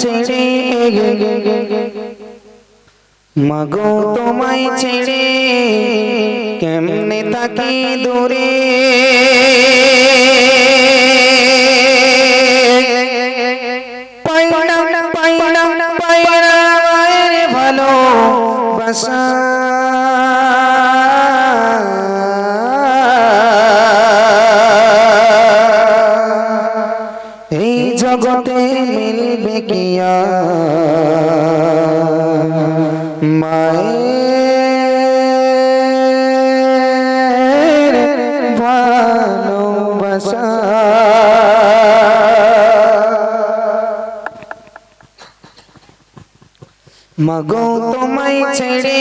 ছেড়ে মাগো তোমায় ছেড়ে কেমনে থাকি দূরে পাইনা পাইনা পাইনা মায়ের ভালোবাসা এই জগতে মিলবে কি মায়ের ভালোবাসা মাগো তোমায় ছেড়ে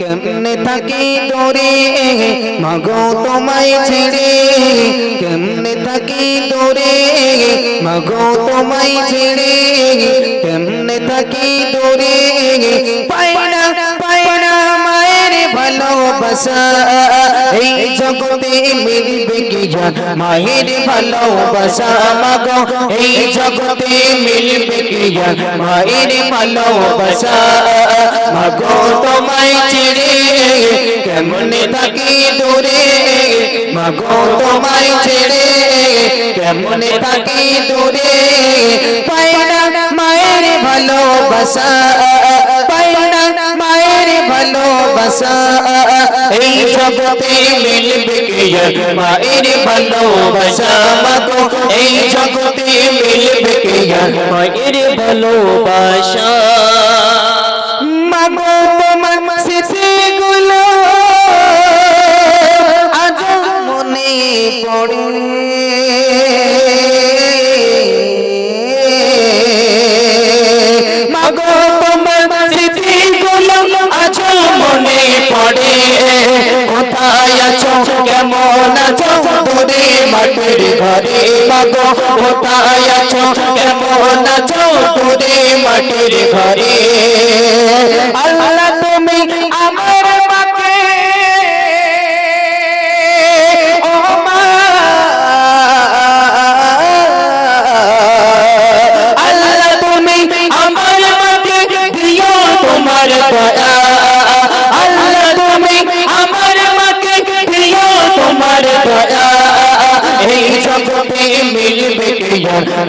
কেমনে থাকি দূরে মাগো তোমায় ছেড়ে কেমনে থাকি দূরে মাগো তোমায় ছেড়ে কেমনে থাকি দূরে পাইনা পাইনা মায়ের ভালোবাসা এই জগতে মিলবে কি মায়ের ভালোবাসা মাগো এই জগতে মিলবে কি মায়ের ভালোবাসা মাগো তোমায় ছেড়ে কেমনে থাকি দূরে মাগো তোমায় ছেড়ে কেমনে থাকি দূরে পাইনা মায়ের ভালোবাসা পাইনা মায়ের ভালোবাসা এই জগতে মিলবে কি মায়ের ভালোবাসা মাগো এই জগতে মিলবে কি মায়ের ভালোবাসা মাগো তোমার স্মৃতিগুলো আজ মনে পড়ে মাগো তোমার স্মৃতিগুলো আজ মনে পড়ে কোথায় আছো কেমন আছো দূরে মাটির ঘরে মাগো কোথায় আছো কেমন আছো দূরে মাটির ঘরে আল্লাহ তুমি আমার মাকে ও মা আল্লাহ তুমি আমার মাকে দিও তোমার দয়া আল্লাহ তুমি আমার মাকে দিও তোমার দয়া এই জগতে মিলবে কি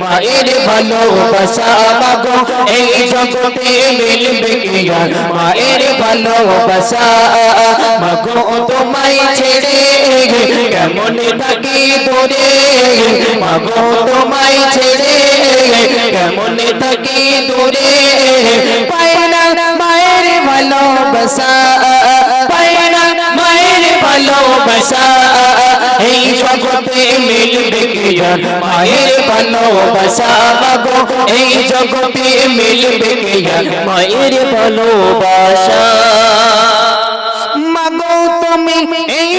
মায়ের ভালোবাসা মাগো এই জগতে মিলবে কি মায়ের ভালোবাসা মাগো তোমায় ছেড়ে কেমনে থাকি দূরে মাগো তোমায় ছেড়ে কেমনে থাকি দূরে পাইনা মায়ের ভালোবাসা পাইনা মায়ের ভালোবাসা এই জগতে মিলবে কি মায়ের ভালোবাসা মাগো এই জগতে মিলবে কি মায়ের ভালোবাসা মাগো তুমি এই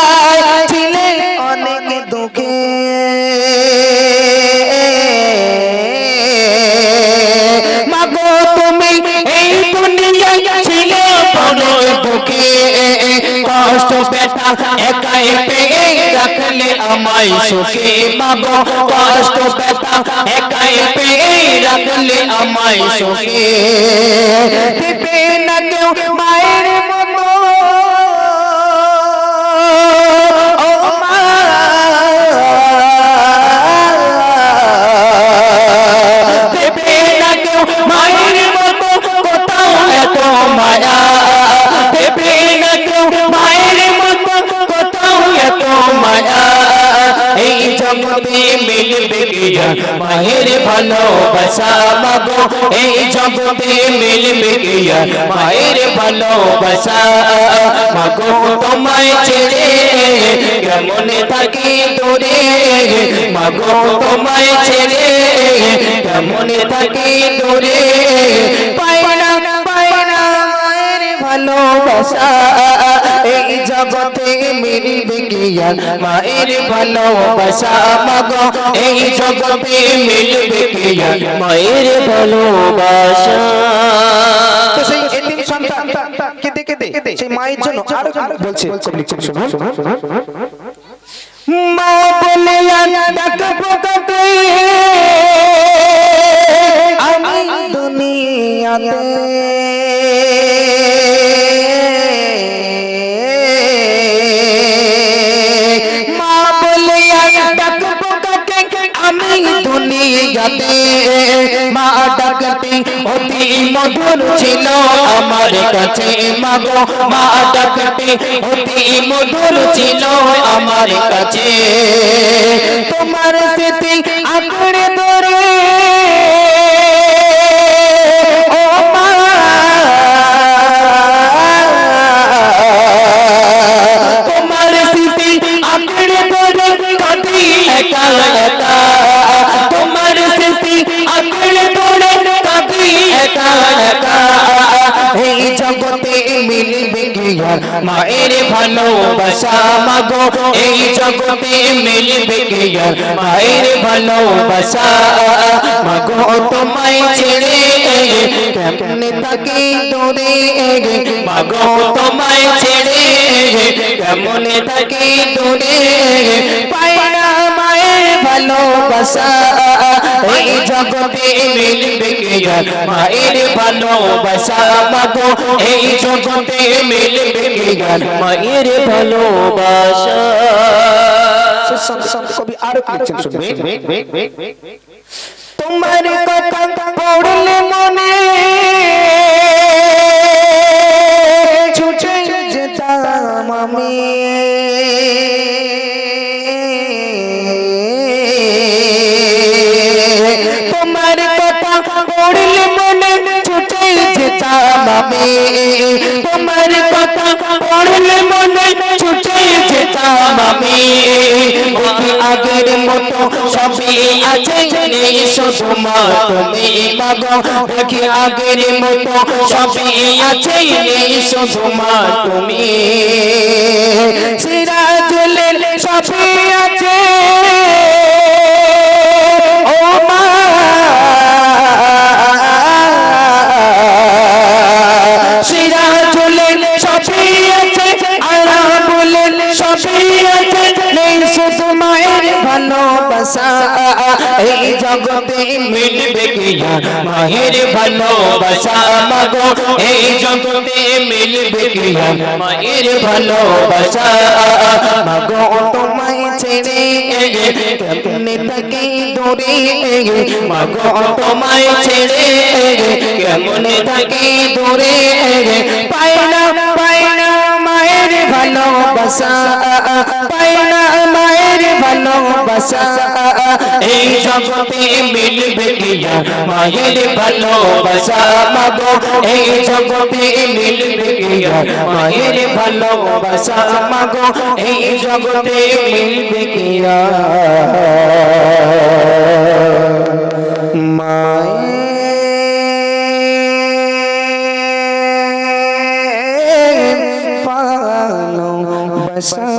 দুনিয়ায় ছিলে অনেক দুঃখে মাগো তুমি এই দুনিয়ায় ছিলে বড় দুঃখে কষ্ট ব্যথা একাই পেয়ে রাখলে আমায় সুখে মাগো কষ্ট ব্যথা একাই পেয়ে রাখলে আমায় সুখে দিবে না কেউ মায়ের মতো ও মা দিবে না কেউ মায়ের মতো কোথাও এত মায়া দেবে না কেউ মায়ের মতো কোথাও এত মায়া এই জগতে মিলবে কি মায়ের ভালোবাসা মাগো এই জগতে মিলবে কি মায়ের ভালোবাসা মাগো তোমায় ছেড়ে কেমনে থাকি দূরে মাগো তোমায় ছেড়ে কেমনে থাকি দূরে পাইনা পাইনা মায়ের ভালোবাসা এই জগতে মিলবে কি মায়ের ভালোবাসা মাগো এই জগতে মিলবে কি মায়ের ভালোবাসা তো সেই এতিম সন্তান কেঁদে কেঁদে সেই মায়ের জন্য আরো বলছে মা বলে ডাকটি অতি মধুর ছিল আমার কাছে মাগো মা ডাকটি অতি মধুর ছিল আমার কাছে তোমার স্মৃতি আঁকড়ে ধরে ও মা তোমার স্মৃতি আঁকড়ে ধরে কাঁদি একা একা তোমার স্মৃতি আঁকড়ে ধরে কাঁদি একা একা এই জগতে মিলবে কি আর মায়ের ভালোবাসা মাগো এই জগতে মিলবে কি আর মায়ের ভালোবাসা মাগো তোমায় ছেড়ে কেমনে থাকি দূরে মাগো তোমায় ছেড়ে কেমনে থাকি দূরে পাই না মায়ের ভালোবাসা এই জগতে মিলবে কি আর মায়ের ভালোবাসা মাগো এই জগতে মিলবে কি আর মায়ের ভালোবাসা কবি আরো লিখছেন শুনবেন তোমার কথা পড়লে মনে ছুটে যেতাম আমি তোমার কথা পড়লে মনে ছুটে যেতাম আমি তোমার কথা পড়লে মনে ছুটে যেতাম আমি আগের মতো সবই আছে নেই শুধু মা তুমি মাগো দেখি আগের মতো সবই আছে নেই শুধু মা তুমি সিরাজুলের সবই আছে ও মা সিরাজুলের সবই আছে আরাবুলের সবই আছে নেই শুধু মায়ের ভালোবাসা এই জগতে মিলবে কি আর মায়ের ভালোবাসা মাগো এই জগতে মিলবে কি আর মায়ের ভালোবাসা মাগো তোমায় ছেড়ে কেমনে থাকি দূরে মাগো তোমায় ছেড়ে কেমনে থাকি দূরে পাই না মায়ের ভালোবাসা পাই না মায়ের ভালোবাসা এই জগতে মিলবে কি আর মায়ের ভালোবাসা মাগো এই জগতে মিলবে কি আর মায়ের ভালোবাসা মাগো এই জগতে মিলবে কি আর মায়ের ভালোবাসা